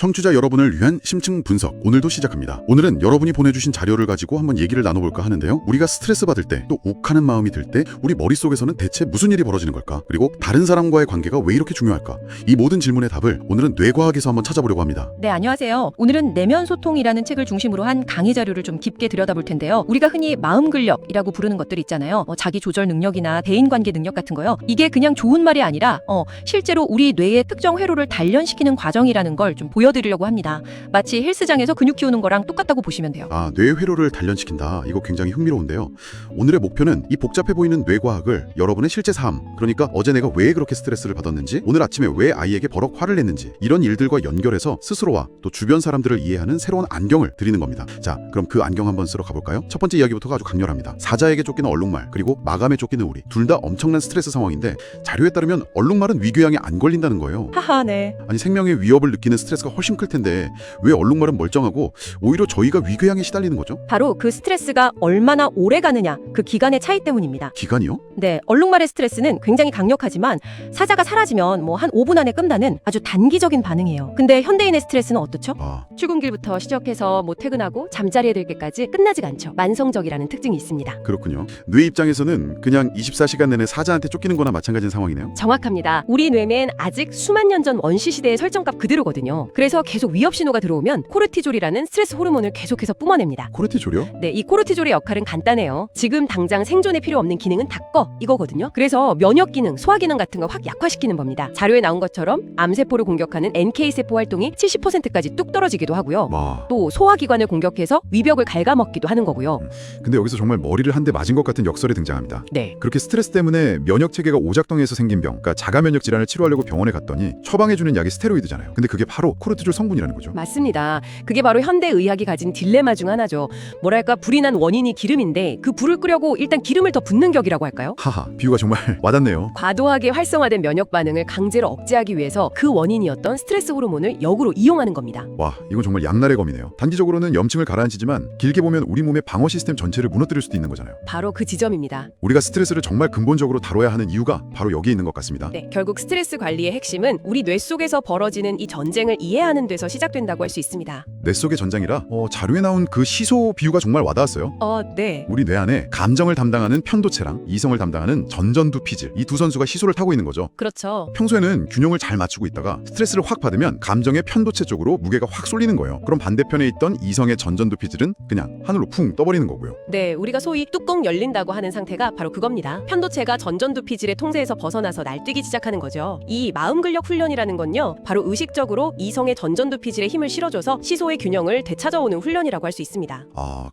청취자 여러분을 위한 심층 분석 오늘도 시작합니다. 오늘은 여러분이 보내주신 자료를 가지고 한번 얘기를 나눠볼까 하는데요. 우리가 스트레스 받을 때 또 욱하는 마음이 들 때 우리 머릿속에서는 대체 무슨 일이 벌어지는 걸까? 그리고 다른 사람과의 관계가 왜 이렇게 중요할까? 이 모든 질문의 답을 오늘은 뇌과학에서 한번 찾아보려고 합니다. 네, 안녕하세요. 오늘은 내면 소통이라는 책을 중심으로 한 강의 자료를 좀 깊게 들여다볼 텐데요. 우리가 흔히 마음 근력이라고 부르는 것들 있잖아요. 자기 조절 능력이나 대인 관계 능력 같은 거요. 이게 그냥 좋은 말이 아니라 실제로 우리 뇌의 특정 회로를 단련시키는 과정이라는 걸 좀 보여드리려고 합니다. 마치 헬스장에서 근육 키우는 거랑 똑같다고 보시면 돼요. 뇌 회로를 단련시킨다. 이거 굉장히 흥미로운데요. 오늘의 목표는 이 복잡해 보이는 뇌과학을 여러분의 실제 삶, 그러니까 어제 내가 왜 그렇게 스트레스를 받았는지, 오늘 아침에 왜 아이에게 버럭 화를 냈는지, 이런 일들과 연결해서 스스로와 또 주변 사람들을 이해하는 새로운 안경을 드리는 겁니다. 자, 그럼 그 안경 한번 쓰러 가볼까요? 첫 번째 이야기부터가 아주 강렬합니다. 사자에게 쫓기는 얼룩말, 그리고 마감에 쫓기는 우리. 둘 다 엄청난 스트레스 상황인데 자료에 따르면 얼룩말은 위궤양에 안 걸린다는 거예요. 하하, 네. 아니, 생명의 위협을 느끼는 스트레스가 훨씬 클 텐데 왜 얼룩말은 멀쩡하고 오히려 저희가 위궤양에 시달리는 거죠? 바로 그 스트레스가 얼마나 오래 가느냐, 그 기간의 차이 때문입니다. 기간이요? 네, 얼룩말의 스트레스는 굉장히 강력하지만 사자가 사라지면 한 5분 안에 끝나는 아주 단기적인 반응이에요. 근데 현대인의 스트레스는 어떻죠? 출근길부터 시작해서 퇴근하고 잠자리에 들 때까지 끝나지가 않죠. 만성적이라는 특징이 있습니다. 그렇군요. 뇌 입장에서는 그냥 24시간 내내 사자한테 쫓기는 거나 마찬가지인 상황이네요. 정확합니다. 우리 뇌는 아직 수만 년 전 원시 시대의 설정값 그대로거든요. 그래서 계속 위협 신호가 들어오면 코르티졸이라는 스트레스 호르몬을 계속해서 뿜어냅니다. 코르티졸이요? 네, 이 코르티졸의 역할은 간단해요. 지금 당장 생존에 필요 없는 기능은 다 꺼, 이거거든요. 그래서 면역 기능, 소화 기능 같은 거 확 약화시키는 겁니다. 자료에 나온 것처럼 암세포를 공격하는 NK세포 활동이 70%까지 뚝 떨어지기도 하고요. 또 소화기관을 공격해서 위벽을 갉아먹기도 하는 거고요. 근데 여기서 정말 머리를 한 대 맞은 것 같은 역설이 등장합니다. 네. 그렇게 스트레스 때문에 면역체계가 오작동해서 생긴 병, 그러니까 자가면역 질환을 치료하려고 병원에 갔더니 처방해주는 약이 스테로이드잖아요. 근데 그게 바로 코르티졸 성분이라는 거죠. 맞습니다. 그게 바로 현대의학이 가진 딜레마 중 하나죠. 뭐랄까, 불이 난 원인이 기름인데 그 불을 끄려고 일단 기름을 더 붓는 격이라고 할까요? 하하, 비유가 정말 와닿네요. 과도하게 활성화된 면역 반응을 강제로 억제하기 위해서 그 원인이었던 스트레스 호르몬을 역으로 이용하는 겁니다. 와, 이건 정말 양날의 검이네요. 단기적으로는 염증을 가라앉히지만 길게 보면 우리 몸의 방어 시스템 전체를 무너뜨릴 수도 있는 거잖아요. 바로 그 지점입니다. 우리가 스트레스를 정말 근본적으로 다뤄야 하는 이유가 바로 여기에 있는 것 같습니다. 네, 결국 스트레스 관리의 핵심은 우리 뇌 속에서 벌어지는 이 전쟁을 이해하는 데서 시작된다고 할 수 있습니다. 뇌 속의 전장이라 자료에 나온 그 시소 비유가 정말 와닿았어요. 네. 우리 뇌 안에 감정을 담당하는 편도체랑 이성을 담당하는 전전두피질, 이 두 선수가 시소를 타고 있는 거죠. 그렇죠. 평소에는 균형을 잘 맞추고 있다가 스트레스를 확 받으면 감정의 편도체 쪽으로 무게가 확 쏠리는 거예요. 그럼 반대편에 있던 이성의 전전두피질은 그냥 하늘로 쿵 떠버리는 거고요. 네, 우리가 소위 뚜껑 열린다고 하는 상태가 바로 그겁니다. 편도체가 전전두피질의 통제에서 벗어나서 날뛰기 시작하는 거죠. 이 마음 근력 훈련이라는 건요, 바로 의식적으로 이성의 전전두피질에 힘을 실어줘서 시소의 균형을 되찾아오는 훈련이라고 할 수 있습니다.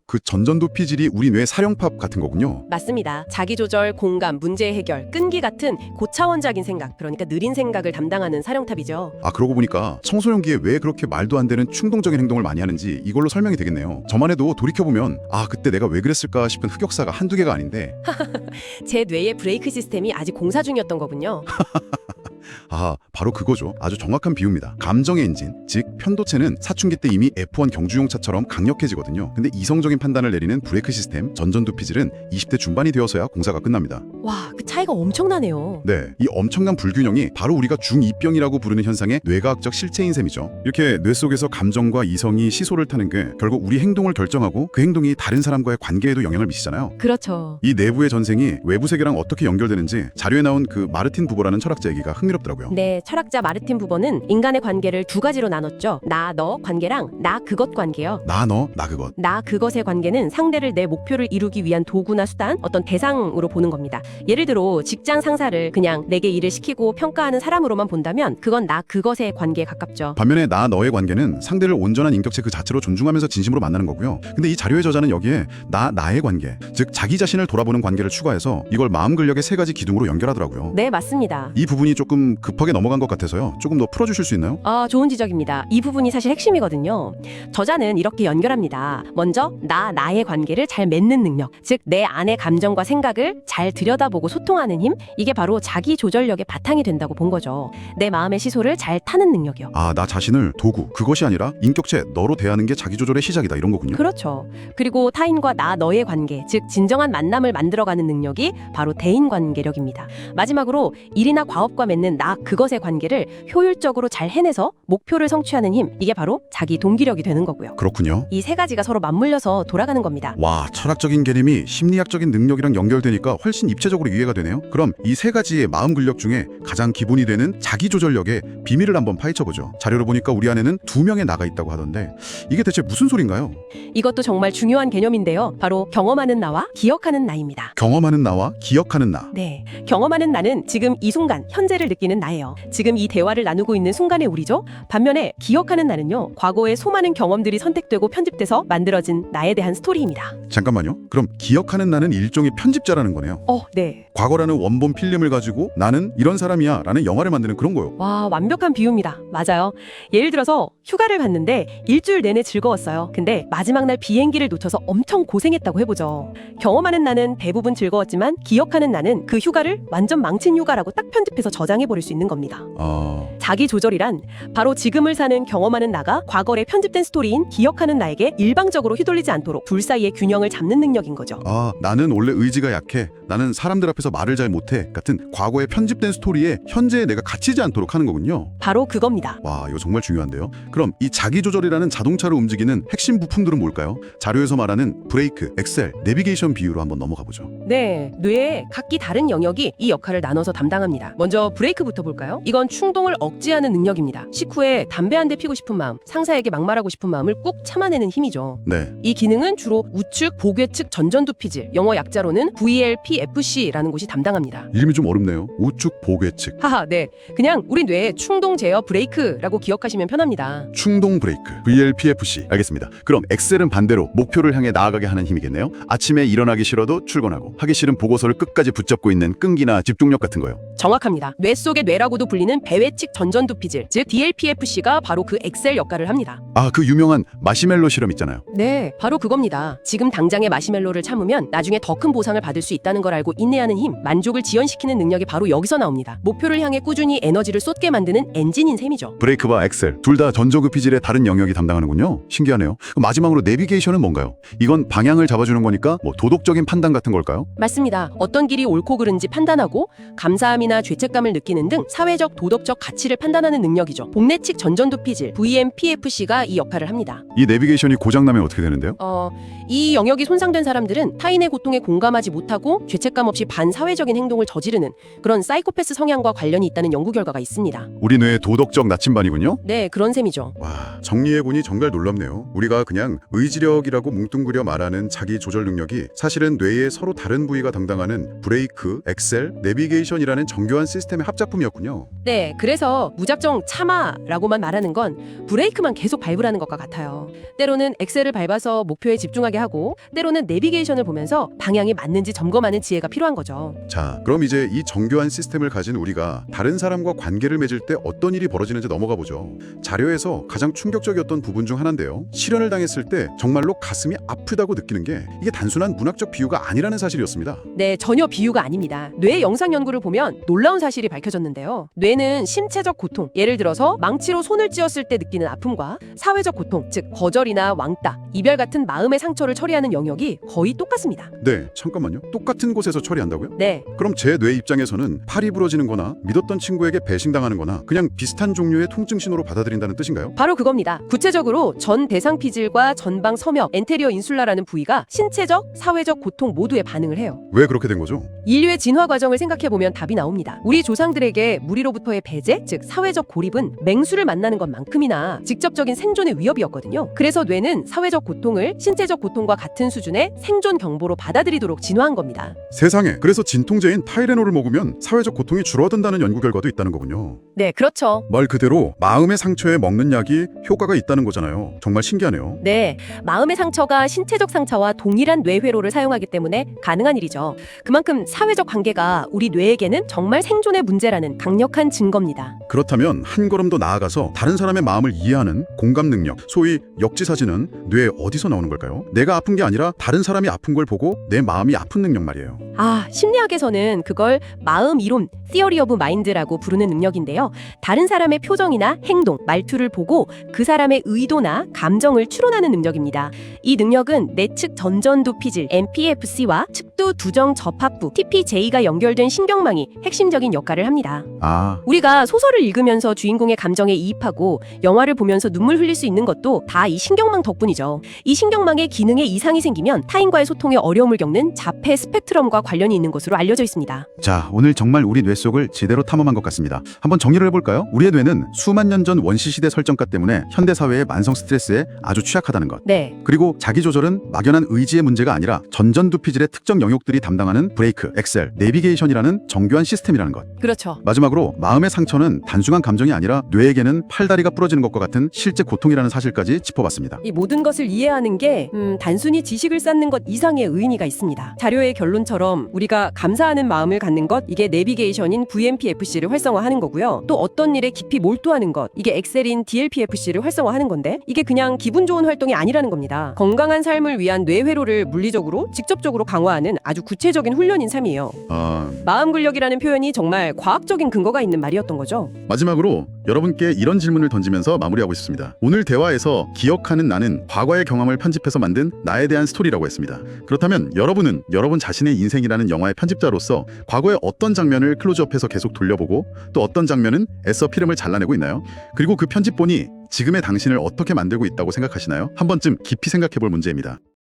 그 전전두피질이 우리 뇌 사령탑 같은 거군요. 맞습니다. 자기조절, 공감, 문제 해결, 끈기 같은 고차원적인 생각, 그러니까 느린 생각을 담당하는 사령탑이죠. 그러고 보니까 청소년기에 왜 그렇게 말도 안 되는 충동적인 행동을 많이 하는지 이걸로 설명이 되겠네요. 저만 해도 돌이켜보면 그때 내가 왜 그랬을까 싶은 흑역사가 한두 개가 아닌데 제 뇌의 브레이크 시스템이 아직 공사 중이었던 거군요. 바로 그거죠. 아주 정확한 비유입니다. 감정의 엔진, 즉 편도체는 사춘기 때 이미 F1 경주용차처럼 강력해지거든요. 근데 이성적인 판단을 내리는 브레이크 시스템, 전전두피질은 20대 중반이 되어서야 공사가 끝납니다. 와, 그 차이가 엄청나네요. 네, 이 엄청난 불균형이 바로 우리가 중2병이라고 부르는 현상의 뇌과학적 실체인 셈이죠. 이렇게 뇌 속에서 감정과 이성이 시소를 타는 게 결국 우리 행동을 결정하고 그 행동이 다른 사람과의 관계에도 영향을 미치잖아요. 그렇죠. 이 내부의 전생이 외부 세계랑 어떻게 연결되는지 자료에 나온 그 마르틴 부버라는 철학자 얘기가 흥미롭더라고요. 네, 철학자 마르틴 부버는 인간의 관계를 두 가지로 나눴죠. 나, 너 관계랑 나, 그것 관계요. 나, 너, 나, 그것. 나, 그것의 관계는 상대를 내 목표를 이루기 위한 도구나 수단, 어떤 대상으로 보는 겁니다. 예를 들어 직장 상사를 그냥 내게 일을 시키고 평가하는 사람으로만 본다면 그건 나, 그것의 관계에 가깝죠. 반면에 나, 너의 관계는 상대를 온전한 인격체 그 자체로 존중하면서 진심으로 만나는 거고요. 근데 이 자료의 저자는 여기에 나, 나의 관계, 즉 자기 자신을 돌아보는 관계를 추가해서 이걸 마음 근력의 세 가지 기둥으로 연결하더라고요. 네, 맞습니다. 이 부분이 조금 급하게 넘어간 것 같아서요. 조금 더 풀어주실 수 있나요? 좋은 지적입니다. 이 부분이 사실 핵심이거든요. 저자는 이렇게 연결합니다. 먼저 나, 나의 관계를 잘 맺는 능력, 즉 내 안의 감정과 생각을 잘 들여다보고 소통하는 힘, 이게 바로 자기 조절력의 바탕이 된다고 본 거죠. 내 마음의 시소를 잘 타는 능력이요. 나 자신을 도구, 그것이 아니라 인격체, 너로 대하는 게 자기 조절의 시작이다, 이런 거군요. 그렇죠. 그리고 타인과 나, 너의 관계, 즉 진정한 만남을 만들어가는 능력이 바로 대인관계력입니다. 마지막으로 일이나 과업과 맺는 있는 나 그것의 관계를 효율적으로 잘 해내서 목표를 성취하는 힘, 이게 바로 자기 동기력이 되는 거고요. 그렇군요. 이 세 가지가 서로 맞물려서 돌아가는 겁니다. 와, 철학적인 개념이 심리학적인 능력이랑 연결되니까 훨씬 입체적으로 이해가 되네요. 그럼 이 세 가지의 마음 근력 중에 가장 기본이 되는 자기 조절력의 비밀을 한번 파헤쳐보죠. 자료를 보니까 우리 안에는 2명의 나가 있다고 하던데 이게 대체 무슨 소린가요? 이것도 정말 중요한 개념인데요. 바로 경험하는 나와 기억하는 나입니다. 경험하는 나와 기억하는 나. 네, 경험하는 나는 지금 이 순간, 현재를 느끼는 나예요. 지금 이 대화를 나누고 있는 순간의 우리죠. 반면에 기억하는 나는요, 과거의 수많은 경험들이 선택되고 편집돼서 만들어진 나에 대한 스토리입니다. 잠깐만요. 그럼 기억하는 나는 일종의 편집자라는 거네요. 네. 과거라는 원본 필름을 가지고 나는 이런 사람이야 라는 영화를 만드는 그런 거요. 와, 완벽한 비유입니다. 맞아요. 예를 들어서 휴가를 갔는데 일주일 내내 즐거웠어요. 근데 마지막 날 비행기를 놓쳐서 엄청 고생했다고 해보죠. 경험하는 나는 대부분 즐거웠지만 기억하는 나는 그 휴가를 완전 망친 휴가라고 딱 편집해서 저장해버릴 수 있는 겁니다. 자기 조절이란 바로 지금을 사는 경험하는 나가 과거에 편집된 스토리인 기억하는 나에게 일방적으로 휘둘리지 않도록 둘 사이의 균형을 잡는 능력인 거죠. 나는 원래 의지가 약해. 나는 사람들 앞에서 말을 잘 못해. 같은 과거에 편집된 스토리에 현재의 내가 갇히지 않도록 하는 거군요. 바로 그겁니다. 와, 이거 정말 중요한데요. 그럼 이 자기 조절이라는 자동차를 움직이는 핵심 부품들은 뭘까요? 자료에서 말하는 브레이크, 엑셀, 내비게이션 비유로 한번 넘어가 보죠. 네, 뇌의 각기 다른 영역이 이 역할을 나눠서 담당합니다. 먼저 브레이크부터 볼까요? 이건 충동을 억제하는 능력입니다. 식후에 담배 한 대 피고 싶은 마음, 상사에게 막말하고 싶은 마음을 꾹 참아내는 힘이죠. 네. 이 기능은 주로 우측, 복외측 전전두피질, 영어 약자로는 VLPFC라는 곳이 담당합니다. 이름이 좀 어렵네요. 우측, 복외측. 하하, 네. 그냥 우리 뇌의 충동 제어 브레이크라고 기억하시면 편합니다. 충동 브레이크, VLPFC. 알겠습니다. 그럼 엑셀은 반대로 목표를 향해 나아가게 하는 힘이겠네요. 아침에 일어나기 싫어도 출근하고, 하기 싫은 보고서를 끝까지 붙잡고 있는 끈기나 집중력 같은 거요. 정확합니다. 뇌 속의 뇌라고도 불리는 배외측 전전두피질, 즉 DLPFC가 바로 그 엑셀 역할을 합니다. 그 유명한 마시멜로 실험 있잖아요. 네, 바로 그겁니다. 지금 당장의 마시멜로를 참으면 나중에 더 큰 보상을 받을 수 있다는 걸 알고 인내하는 힘, 만족을 지연시키는 능력이 바로 여기서 나옵니다. 목표를 향해 꾸준히 에너지를 쏟게 만드는 엔진인 셈이죠. 브레이크와 엑셀, 둘 다 전조급피질의 다른 영역이 담당하는군요. 신기하네요. 그럼 마지막으로 내비게이션은 뭔가요? 이건 방향을 잡아주는 거니까 도덕적인 판단 같은 걸까요? 맞습니다. 어떤 길이 옳고 그른지 판단하고 감사함이나 죄책감을 느끼는 등 사회적 도덕적 가치를 판단하는 능력이죠. 복내측 전전두피질, VMPFC가 이 역할을 합니다. 이 내비게이션이 고장나면 어떻게 되는데요? 이 영역이 손상된 사람들은 타인의 고통에 공감하지 못하고 죄책감 없이 반사회적인 행동을 저지르는 그런 사이코패스 성향과 관련이 있다는 연구 결과가 있습니다. 우리 뇌의 도덕적 나침반이군요. 네, 그런 셈이죠. 와, 정리해보니 정말 놀랍네요. 우리가 그냥 의지력이라고 뭉뚱그려 말하는 자기 조절 능력이 사실은 뇌의 서로 다른 부위가 담당하는 브레이크, 엑셀, 내비게이션이라는 정교한 시스템의 합작품이었군요. 네, 그래서 무작정 참아라고만 말하는 건 브레이크만 계속 밟으라는 것과 같아요. 때로는 엑셀을 밟아서 목표에 집중하게 하고 때로는 내비게이션을 보면서 방향이 맞는지 점검하는 지혜가 필요한 거죠. 자, 그럼 이제 이 정교한 시스템을 가진 우리가 다른 사람과 관계를 맺을 때 어떤 일이 벌어지는지 넘어가 보죠. 자료에서 가장 충격적이었던 부분 중 하나인데요. 실현을 당했을 때 정말로 가슴이 아프다고 느끼는 게 이게 단순한 문학적 비유가 아니라는 사실이었습니다. 네, 전혀 비유가 아닙니다. 뇌 영상 연구를 보면 놀라운 사실이 밝혀졌는데요. 뇌는 신체적 고통, 예를 들어서 망치로 손을 찧었을 때 느끼는 아픔과 사회적 고통, 즉 거절이나 왕따, 이별 같은 마음의 상처를 처리하는 영역이 거의 똑같습니다. 네, 잠깐만요. 똑같은 곳에서 처리한다고요? 네, 그럼 제 뇌 입장에서는 팔이 부러지는 거나 믿었던 친구에게 배신당하는 거나 그냥 비슷한 종류의 통증 신호로 받아들인다는 뜻인가요? 바로 그겁니다. 구체적으로 전 대상 피질과 전방 섬역, 엔테리어 인슐라라는 부위가 신체적, 사회적 고통 모두에 반응을 해요. 왜 그렇게 된 거죠? 인류의 진화 과정을 생각해보면 답이 나옵니다. 우리 조상들에게 무리로부터의 배제, 즉 사회적 고립은 맹수를 만나는 것만큼이나 직접적인 생존의 위협이었거든요. 그래서 뇌는 사회적 고통을 신체적 고통과 같은 수준의 생존 경보로 받아들이도록 진화한 겁니다. 세상에, 그래서 진통제인 타이레놀을 먹으면 사회적 고통이 줄어든다는 연구 결과도 있다는 거군요. 네, 그렇죠. 말 그대로 마음의 상처에 먹는 약이 효과가 있다는 거잖아요. 정말 신기하네요. 네, 마음의 상처가 신체적 상처와 동일한 뇌회로를 사용하기 때문에 가능한 일이죠. 그만큼 사회적 관계가 우리 뇌에게는 정말 생존의 문제라는 강력한 증거입니다. 그렇다면 한 걸음 더 나아가서 다른 사람의 마음을 이해하는 공감 능력, 소위 역지사지는 뇌에 어디서 나오는 걸까요? 내가 아픈 게 아니라 다른 사람이 아픈 걸 보고 내 마음이 아픈 능력 말이에요. 심리학에서는 그걸 마음 이론, Theory of Mind라고 부르는 능력인데요. 다른 사람의 표정이나 행동, 말투를 보고 그 사람의 의도나 감정을 추론하는 능력입니다. 이 능력은 내측 전전두피질, MPFC와 측두 두정 접합부, TPJ가 연결된 신경망이 핵심적인 역할을 합니다. 합니다. 아, 우리가 소설을 읽으면서 주인공의 감정에 이입하고 영화를 보면서 눈물 흘릴 수 있는 것도 다 이 신경망 덕분이죠. 이 신경망의 기능에 이상이 생기면 타인과의 소통에 어려움을 겪는 자폐 스펙트럼과 관련이 있는 것으로 알려져 있습니다. 자, 오늘 정말 우리 뇌 속을 제대로 탐험한 것 같습니다. 한번 정리를 해볼까요? 우리의 뇌는 수만 년 전 원시시대 설정가 때문에 현대 사회의 만성 스트레스에 아주 취약하다는 것. 네. 그리고 자기 조절은 막연한 의지의 문제가 아니라 전전두피질의 특정 영역들이 담당하는 브레이크, 엑셀, 내비게이션이라는 정교한 시스템이라는 것. 그렇죠. 마지막으로 마음의 상처는 단순한 감정이 아니라 뇌에게는 팔다리가 부러지는 것과 같은 실제 고통이라는 사실까지 짚어봤습니다. 이 모든 것을 이해하는 게 단순히 지식을 쌓는 것 이상의 의미가 있습니다. 자료의 결론처럼 우리가 감사하는 마음을 갖는 것, 이게 내비게이션인 VMPFC를 활성화하는 거고요. 또 어떤 일에 깊이 몰두하는 것, 이게 엑셀인 DLPFC를 활성화하는 건데, 이게 그냥 기분 좋은 활동이 아니라는 겁니다. 건강한 삶을 위한 뇌 회로를 물리적으로 직접적으로 강화하는 아주 구체적인 훈련인 삶이에요. 마음 근력이라는 표현이 정말 과학적인 근거가 있는 말이었던 거죠. 마지막으로 여러분께 이런 질문을 던지면서 마무리하고 싶습니다. 오늘 대화에서 기억하는 나는 과거의 경험을 편집해서 만든 나에 대한 스토리라고 했습니다. 그렇다면 여러분은 여러분 자신의 인생이라는 영화의 편집자로서 과거의 어떤 장면을 클로즈업해서 계속 돌려보고 또 어떤 장면은 애써 필름을 잘라내고 있나요? 그리고 그 편집본이 지금의 당신을 어떻게 만들고 있다고 생각하시나요? 한 번쯤 깊이 생각해볼 문제입니다.